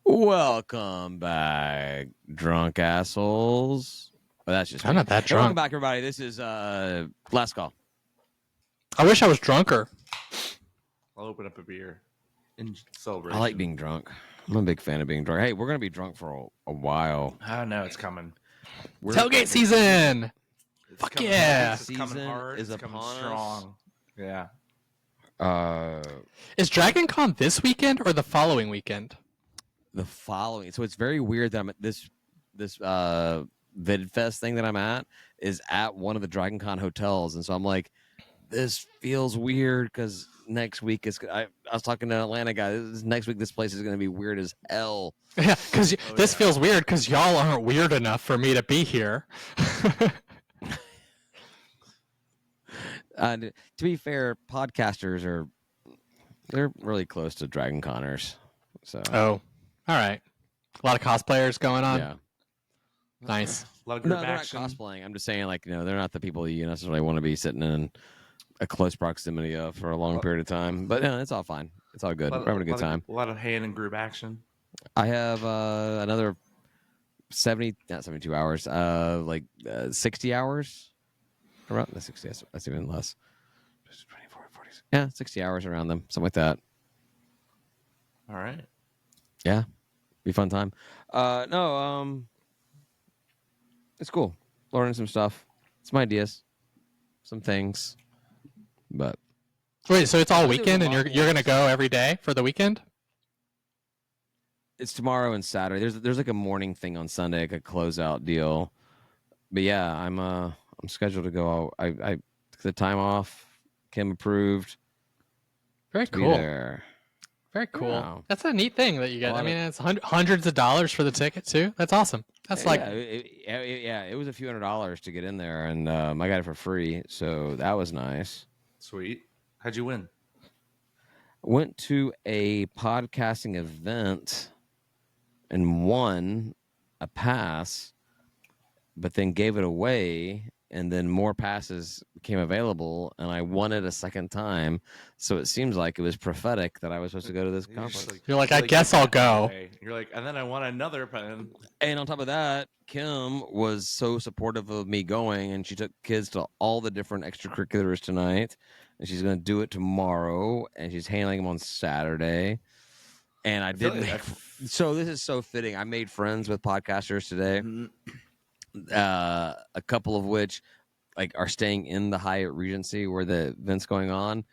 Welcome back, drunk assholes. Oh, that's just I'm me. not that Hey, drunk. welcome back, everybody. This is Last Call. I wish I was drunker. I'll open up a beer in celebration. I like being drunk. I'm a big fan of being drunk. Hey, we're going to be drunk for a while. I know it's coming. Tailgate season! It's Fuck coming yeah. hard, it's coming Season hard. is It's coming upon us. strong. Yeah. Is Dragon Con this weekend or the following weekend? The following. So it's very weird that I'm at this VidFest thing that I'm at is at one of the Dragon Con hotels. And so I'm like, this feels weird because next week is. I was talking to an Atlanta guy. Next week, this place is going to be weird as hell. Yeah, because this yeah. feels weird because y'all aren't weird enough for me to be here. To be fair, podcasters they're really close to Dragon Connors. So Oh, all right. A lot of cosplayers going on. yeah. Nice. A lot of No, group they're not action. cosplaying. I'm just saying, like, they're not the people you necessarily want to be sitting in a close proximity of for a long period of time. But no, it's all fine. It's all good. We're having a good time. A lot of hand and group action. I have another 72 hours, 60 hours. Around the 60, that's even less. 24, 40, yeah, 60 hours around them, something like that. All right. Yeah, be a fun time. It's cool. Learning some stuff, some ideas, some things. But Wait, so it's all I think it was weekend a and lot you're more- gonna go every day for the weekend? it's tomorrow and Saturday. There's like a morning thing on Sunday, like a closeout deal. But yeah, I'm scheduled to go. I took the time off. Kim approved. Very To be cool. there. Very cool. Yeah. That's a neat thing that you get. A lot I mean, of- it's hundreds of dollars for the ticket too. That's awesome. That's like it was a few $100s to get in there, and I got it for free, so that was nice. Sweet. How'd you win? Went to a podcasting event and won a pass, but then gave it away, and then more passes became available, and I won it a second time. So it seems like it was prophetic that I was supposed to go to this conference. You're like, I guess I'll go. You're like, and then I want another pen. And on top of that, Kim was so supportive of me going, and she took kids to all the different extracurriculars tonight, and she's going to do it tomorrow, and she's handling them on Saturday. And I feel didn't. like So this is so fitting. I made friends with podcasters today, a couple of which are staying in the Hyatt Regency where the event's going on,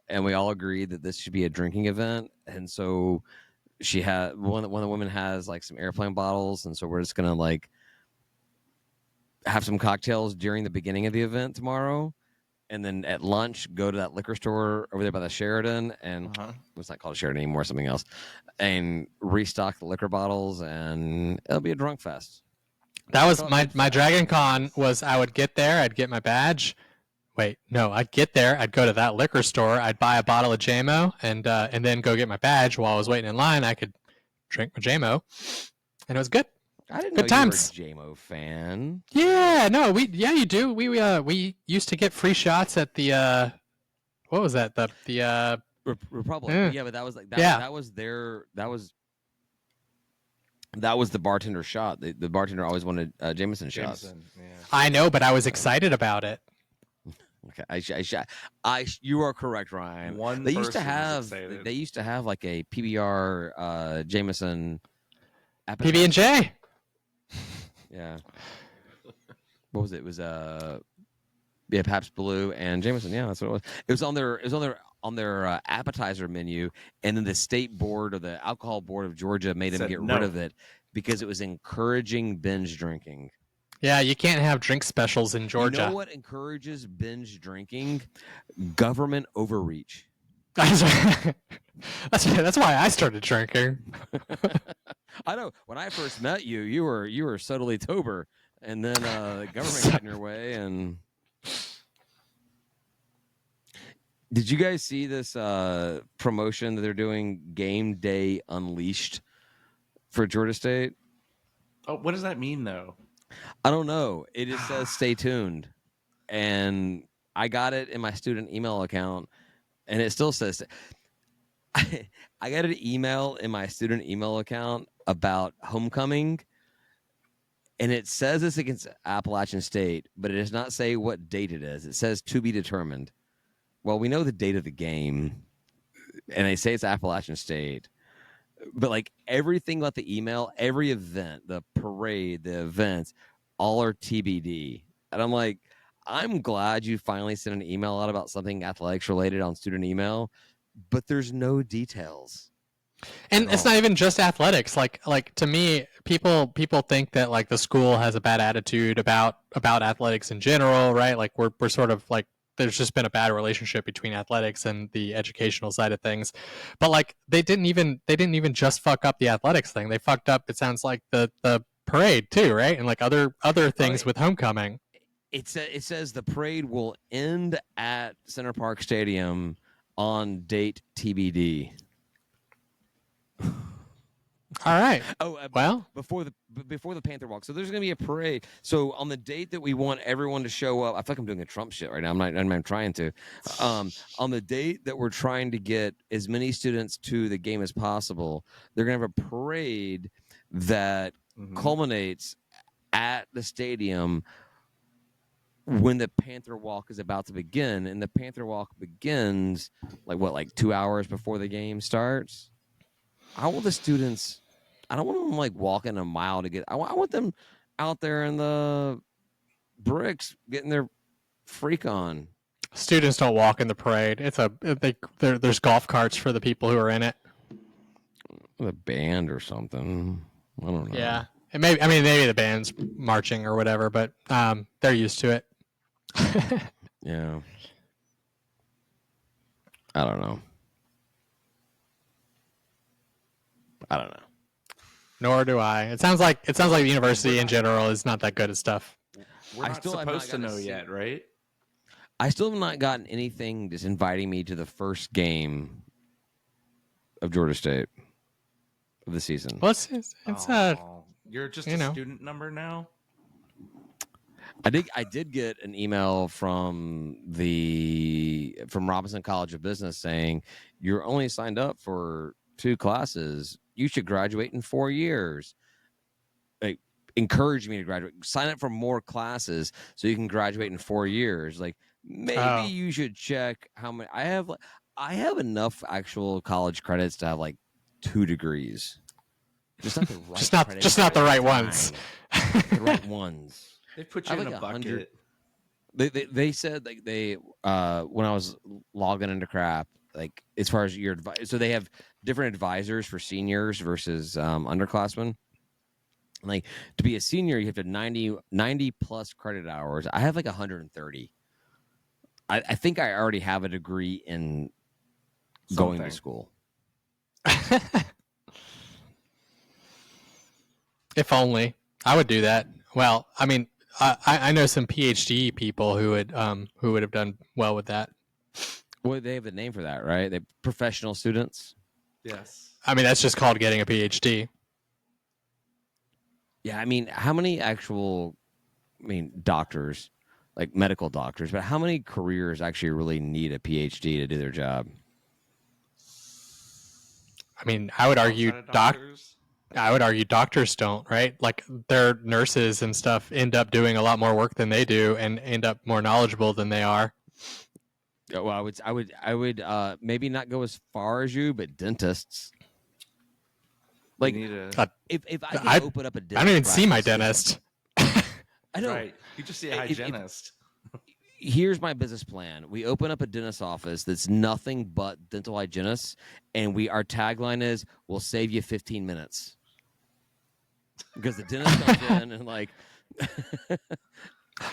and we all agreed that this should be a drinking event. And so she had one of the women has like some airplane bottles, and so we're just gonna have some cocktails during the beginning of the event tomorrow, and then at lunch go to that liquor store over there by the Sheraton, and it's not called Sheraton anymore, something else, and restock the liquor bottles, and it'll be a drunk fest. That was my Dragon Con was I would get there, I'd get my badge. Wait, no, I'd get there, I'd go to that liquor store, I'd buy a bottle of JMO, and then go get my badge. While I was waiting in line, I could drink my JMO, and it was good. I didn't Good know times. you were a JMO fan. Yeah, no, you do. We used to get free shots at the what was that? The Republic. Yeah, but that was that was the bartender shot. The bartender always wanted Jameson shots. Yeah. I know, but I was excited about it. Okay, you are correct, Ryan. They used to have like a PBR Jameson appetizer. PB&J. Yeah. What was it? It was Pabst Blue and Jameson. Yeah, that's what it was. It was on their appetizer menu, and then the state board or the alcohol board of Georgia made them get rid of it because it was encouraging binge drinking. Yeah, you can't have drink specials in Georgia. You know what encourages binge drinking? Government overreach. That's why I started drinking. I know. When I first met you, you were subtly tober, and then the government got in your way. And did you guys see this promotion that they're doing? Game Day Unleashed for Georgia State. Oh, what does that mean, though? I don't know. It just says stay tuned, and I got it in my student email account, and it still says. I got an email in my student email account about homecoming, and it says it's against Appalachian State, but it does not say what date it is. It says to be determined. Well, we know the date of the game, and they say it's Appalachian State, but like everything about the email, every event, the parade, the events, all are TBD. And I'm like, I'm glad you finally sent an email out about something athletics related on student email, but there's no details. And it's not even just athletics. Like to me, people think that like the school has a bad attitude about athletics in general, right? Like we're sort of like there's just been a bad relationship between athletics and the educational side of things. But like they didn't even just fuck up the athletics thing. They fucked up, it sounds like, the parade too, right? And like other things with homecoming. It says the parade will end at Center Park Stadium on date TBD. All right. Oh, well, before the Panther Walk. So there's going to be a parade. So on the date that we want everyone to show up, I feel like I'm doing a Trump shit right now. I'm trying to. On the date that we're trying to get as many students to the game as possible, they're going to have a parade that culminates at the stadium when the Panther Walk is about to begin. And the Panther Walk begins like 2 hours before the game starts. How will the students? I don't want them like walking a mile to get. I want them out there in the bricks getting their freak on. Students don't walk in the parade. There's golf carts for the people who are in it. The band or something. I don't know. Yeah, and maybe the band's marching or whatever, but they're used to it. Yeah. I don't know. Nor do I. It sounds like the university in general is not that good at stuff. We're not supposed to know yet, right? I still have not gotten anything just inviting me to the first game of Georgia State of the season. Well, you're just a student number now. I did get an email from Robinson College of Business saying you're only signed up for 2 classes. You should graduate in 4 years. Like, encourage me to graduate. Sign up for more classes so you can graduate in 4 years. Like, maybe you should check how many I have. I have enough actual college credits to have like 2 degrees. Just not the right. just not the right ones. The right ones. They put you in a bucket. They said like they when I was logging into crap, like as far as your advice, so they have different advisors for seniors versus underclassmen. Like to be a senior, you have to 90 plus credit hours. I have like 130. I think I already have a degree in going to school. If only I would do that. Well, I mean, I know some PhD people who would have done well with that. Well, they have a name for that, right? They professional students. Yes. I mean, that's just called getting a PhD. Yeah, I mean, how many doctors, like medical doctors, but how many careers actually really need a PhD to do their job? I mean, I would argue doctors don't, right? Like their nurses and stuff end up doing a lot more work than they do and end up more knowledgeable than they are. Well, I would maybe not go as far as you, but dentists. Like if I could open up a dentist, I don't even see my dentist. I know. Right. You just see a hygienist. Here's my business plan. We open up a dentist office that's nothing but dental hygienists, and our tagline is "We'll save you 15 minutes." Because the dentist comes in and like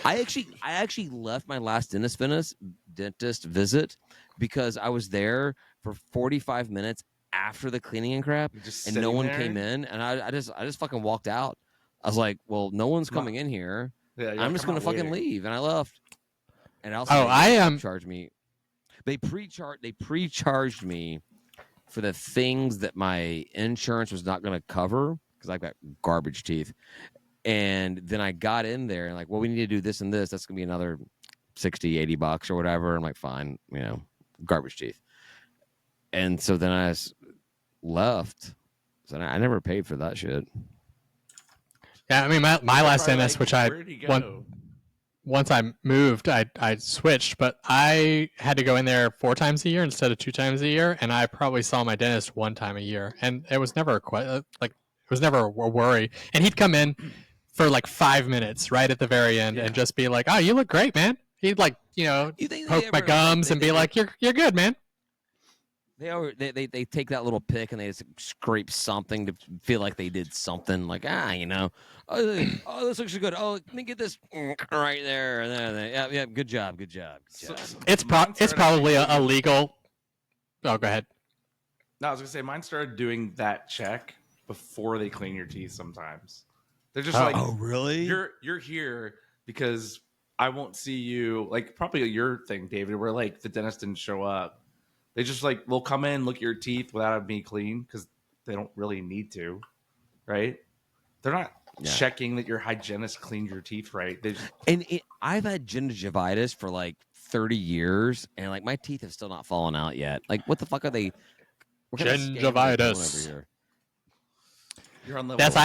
I actually left my last dentist visit because I was there for 45 minutes after the cleaning and crap, and no one came in, and I just fucking walked out. I was like, well, no one's coming in here. Yeah, I'm just gonna fucking leave, and I left. And also, charged me. They pre-charged me for the things that my insurance was not going to cover because I've got garbage teeth. And then I got in there and like, well, we need to do this and this. That's going to be another $60, $80 or whatever. I'm like, fine, garbage teeth. And so then I just left. So I never paid for that shit. Yeah, I mean, my last Probably dentist, like, which I where'd he go? once I moved, I switched, but I had to go in there 4 times a year instead of 2 times a year, and I probably saw my dentist 1 time a year, and it was never it was never a worry. And he'd come in for like 5 minutes right at the very end and just be like, "Oh, you look great, man." He'd like You think poke my gums and be like, "You're good, man." They take that little pick and they just scrape something to feel like they did something. Like oh, this looks good. Oh, let me get this right there and there. Yeah, good job. It's probably a legal. Oh, go ahead. No, I was gonna say mine started doing that check before they clean your teeth. Sometimes they're just like, Oh, really? You're here because I won't see you. Like probably your thing, David, where like the dentist didn't show up. They just like will come in, look at your teeth without it being clean because they don't really need to, right? They're not checking that your hygienist cleaned your teeth right. They just... I've had gingivitis for like 30 years, and like my teeth have still not fallen out yet. Like, what the fuck are they? Gingivitis. Over here? You're on level. That's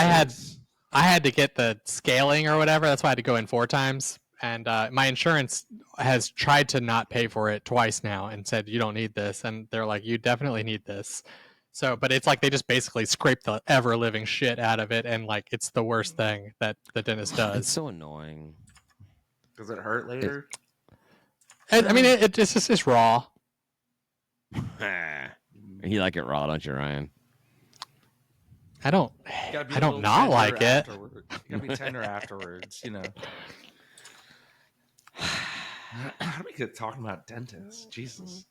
I had to get the scaling or whatever. That's why I had to go in 4 times. And my insurance has tried to not pay for it twice now and said, you don't need this. And they're like, you definitely need this. So, but it's like they just basically scrape the ever living shit out of it. And like, it's the worst thing that the dentist does. It's so annoying. Does it hurt later? I mean, it's just it's raw. You like it raw, don't you, Ryan? I don't not like it. You gotta be tender afterwards, you know. How do we get talking about dentists? Jesus.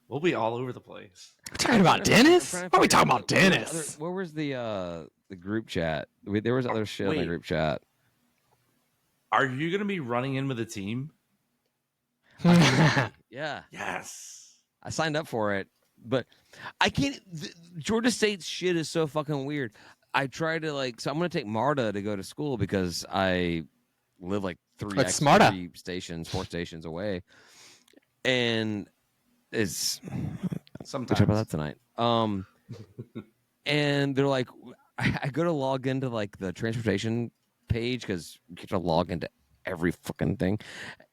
We'll be all over the place. We're talking about dentists? Why are we talking about dentists? Where was the group chat? There was other shit in the group chat. Are you going to be running in with a team? Yeah. Yes. I signed up for it, but I can't. Georgia State's shit is so fucking weird. I try to so I'm going to take Marta to go to school because I live like 4 stations away, and it's sometimes we'll talk about that tonight. And they're like, I go to log into like the transportation page because you get to log into every fucking thing,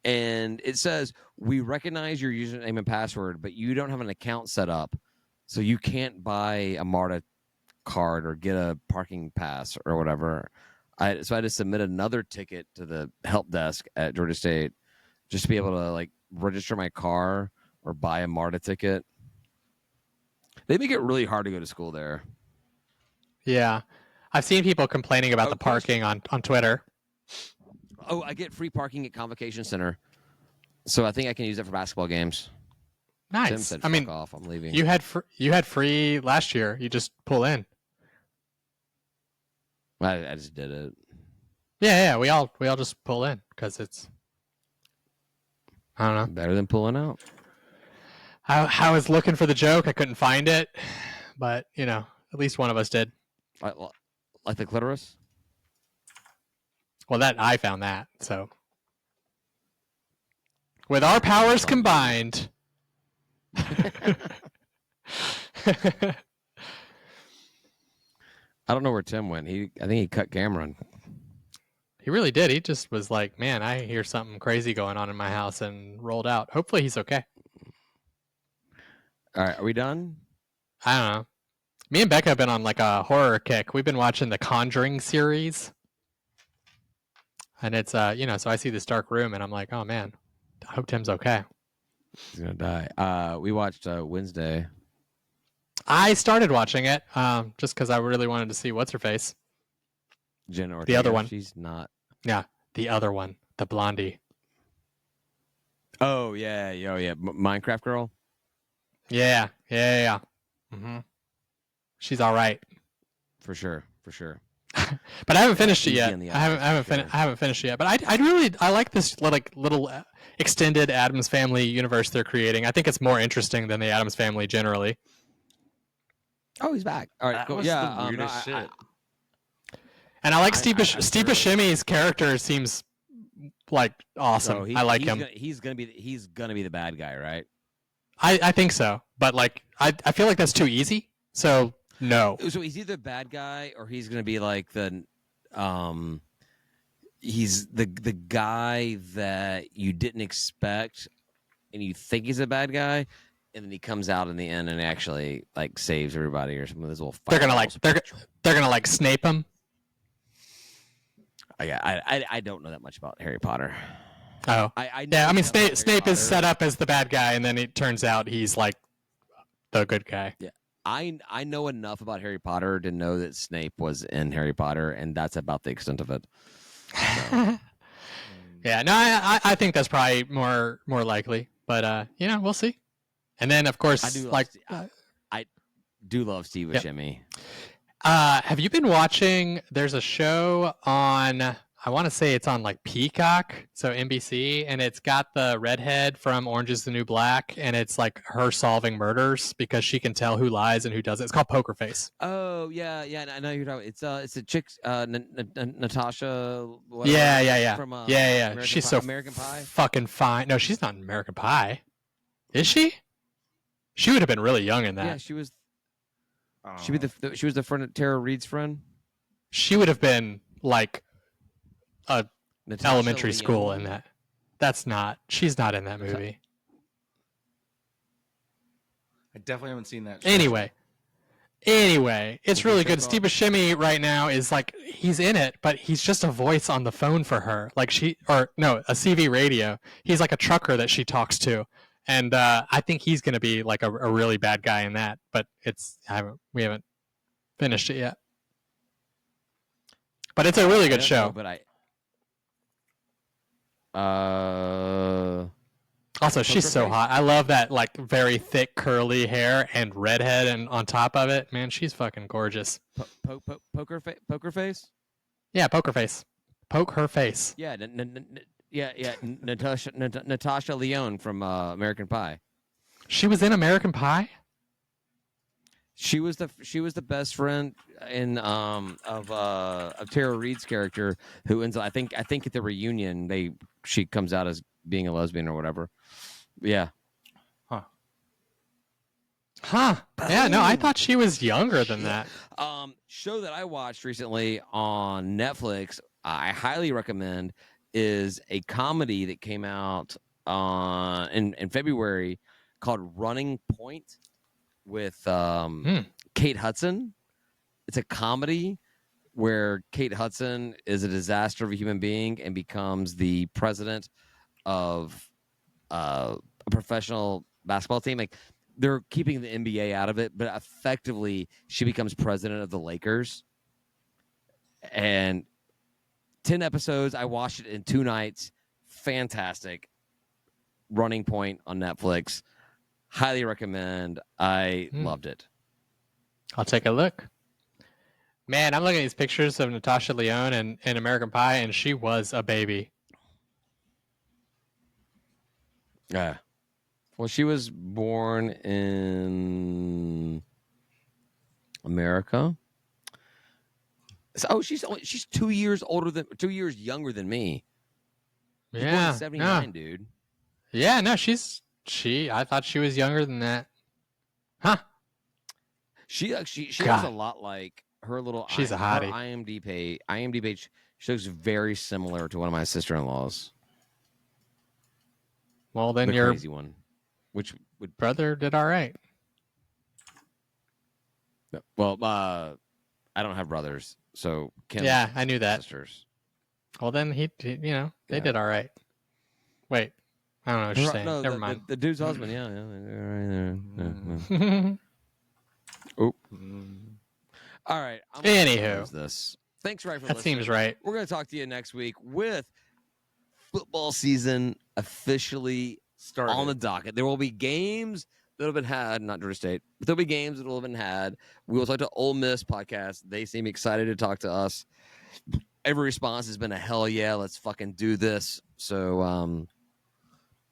and it says we recognize your username and password, but you don't have an account set up, so you can't buy a MARTA card or get a parking pass or whatever. So I had to submit another ticket to the help desk at Georgia State just to be able to like register my car or buy a MARTA ticket. They make it really hard to go to school there. Yeah. I've seen people complaining about the parking on Twitter. Oh, I get free parking at Convocation Center. So I think I can use it for basketball games. Nice. Tim said, fuck off, I'm leaving. You had free last year. You just pull in. I just did it. Yeah. We all just pull in because it's, I don't know. Better than pulling out. I was looking for the joke. I couldn't find it, but at least one of us did. Like the clitoris? Well, I found that. So, with our powers combined. I don't know where Tim went. I think he cut Cameron. He really did. He just was like, man, I hear something crazy going on in my house and rolled out. Hopefully he's okay. All right, are we done? I don't know. Me and Becca have been on like a horror kick. We've been watching the Conjuring series. And it's, so I see this dark room and I'm like, oh man, I hope Tim's okay. He's going to die. We watched Wednesday. I started watching it just because I really wanted to see what's-her-face. Jenna Ortega. The other one. She's not. Yeah, the other one. The blondie. Oh, yeah. Minecraft girl? Yeah. Mm-hmm. She's all right. For sure. But I haven't finished it yet. I haven't finished it yet. But I like this little extended Addams Family universe they're creating. I think it's more interesting than the Addams Family generally. Oh, he's back. All right, that cool. was Yeah, the weirdest shit. And I like Steve Buscemi's character. Seems like awesome. So I like him. He's gonna be the bad guy, right? I think so. But like I feel like that's too easy. So No. So he's either bad guy or he's gonna be like he's the guy that you didn't expect and you think he's a bad guy, and then he comes out in the end and actually like saves everybody or something with his little They're gonna fireballs. they're gonna like Snape him. I don't know that much about Harry Potter. Oh. I know Yeah, I mean enough about Harry Snape is Potter. set up as the bad guy, and then it turns out he's like the good guy. I know enough about Harry Potter to know that Snape was in Harry Potter, and that's about the extent of it. Yeah, no, I think that's probably more likely, but we'll see. And then of course, I do love like, I do love Steve Buscemi. have you been watching? There's a show on. I want to say it's on like Peacock, so NBC, and it's got the redhead from Orange Is the New Black, and it's like her solving murders because she can tell who lies and who doesn't. It's called Poker Face. Oh yeah, I know you're talking. It's a chick, Natasha. Whatever, Yeah. From Yeah. She's so American Pie. fucking fine. No, she's not in American Pie. Is she? She would have been really young in that. Yeah, she was. I don't She was know. she was the friend of Tara Reid's friend. She would have been like a Natasha elementary school Lyonne. in that. That's not. She's not in that movie. I definitely haven't seen that. show. Anyway, it's What's really the show good. Steve called? Buscemi right now is like he's in it, but he's just a voice on the phone for her. Like a CV radio. He's like a trucker that she talks to, and I think he's going to be like a really bad guy in that. But we haven't finished it yet. But it's a really good show. But Also, she's so Face? hot. I love that like very thick curly hair and redhead, and on top of it, man, she's fucking gorgeous. Poker Face. Yeah, Poker Face. Poke her face. Yeah, Natasha Lyonne from American Pie. She was in American Pie? She was the best friend in of Tara Reid's character, who ends up, I think at the reunion she comes out as being a lesbian or whatever. Yeah. Huh. Yeah, no, I thought she was younger than that. Show that I watched recently on Netflix, I highly recommend, is a comedy that came out in February called Running Point with Kate Hudson. It's a comedy where Kate Hudson is a disaster of a human being and becomes the president of a professional basketball team. Like, they're keeping the NBA out of it, but effectively she becomes president of the Lakers. And 10 episodes. I watched it in 2 nights. Fantastic. Running Point on Netflix. Highly recommend. I loved it. I'll take a look. Man, I'm looking at these pictures of Natasha Lyonne in American Pie, and she was a baby. Yeah. Well, she was born in America. She's 2 years younger than me. She's born in Yeah. 79, No. dude. Yeah, no, I thought she was younger than that. Huh. She looks a God. lot like her little. She's a her hottie. IMDb page. She looks very similar to one of my sister-in-laws. Well, then The your crazy one, which would brother did all right. well, I don't have brothers, so Kim's Yeah, I knew that. sisters. Well, then they Yeah. did all right. Wait, I don't know what you're saying. No, Never the, mind. The dude's husband, yeah. Oh. All right. I'm gonna Anywho. close this. Thanks, right, for That listening. seems right. We're going to talk to you next week with football season officially Started. on the docket. There will be games that have been had, not Georgia State, but there'll be games that will have been had. We will talk to Ole Miss podcast. They seem excited to talk to us. Every response has been a hell yeah, let's fucking do this. So,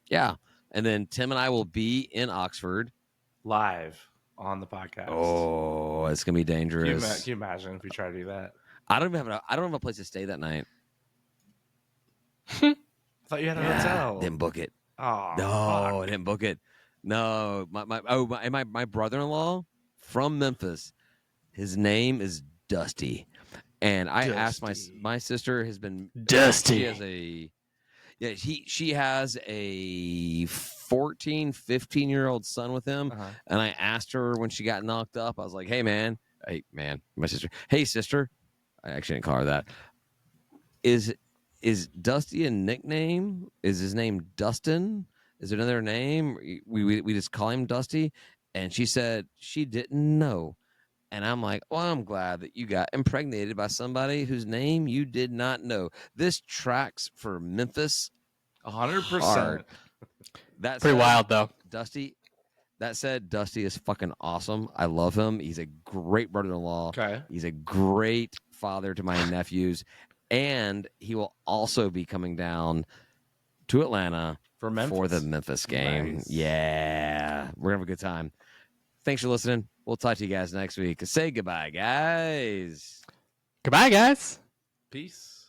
yeah. And then Tim and I will be in Oxford. live on the podcast. Oh, it's going to be Can dangerous. you imagine if we try to do that? I don't have a place to stay that night. I thought you had a hotel. Didn't book it. Oh, No, fuck. I didn't book it. No, my brother-in-law from Memphis His name is Dusty. And I asked Dusty. my sister has been Dusty. She has a yeah, she has a 14, 15-year-old son with him. Uh-huh. And I asked her when she got knocked up, I was like, hey, man, my sister. Hey, sister. I actually didn't call her that. Is Dusty a nickname? Is his name Dustin? Is there another name? We just call him Dusty. And she said she didn't know. And I'm like, well, I'm glad that you got impregnated by somebody whose name you did not know. This tracks for Memphis 100%. hard. That's Pretty wild though. Dusty. That said, Dusty is fucking awesome. I love him. He's a great brother-in-law. Okay. He's a great father to my nephews. And he will also be coming down to Atlanta For Memphis. for the Memphis game. Nice. Yeah. We're going to have a good time. Thanks for listening. We'll talk to you guys next week. Say goodbye, guys. Goodbye, guys. Peace.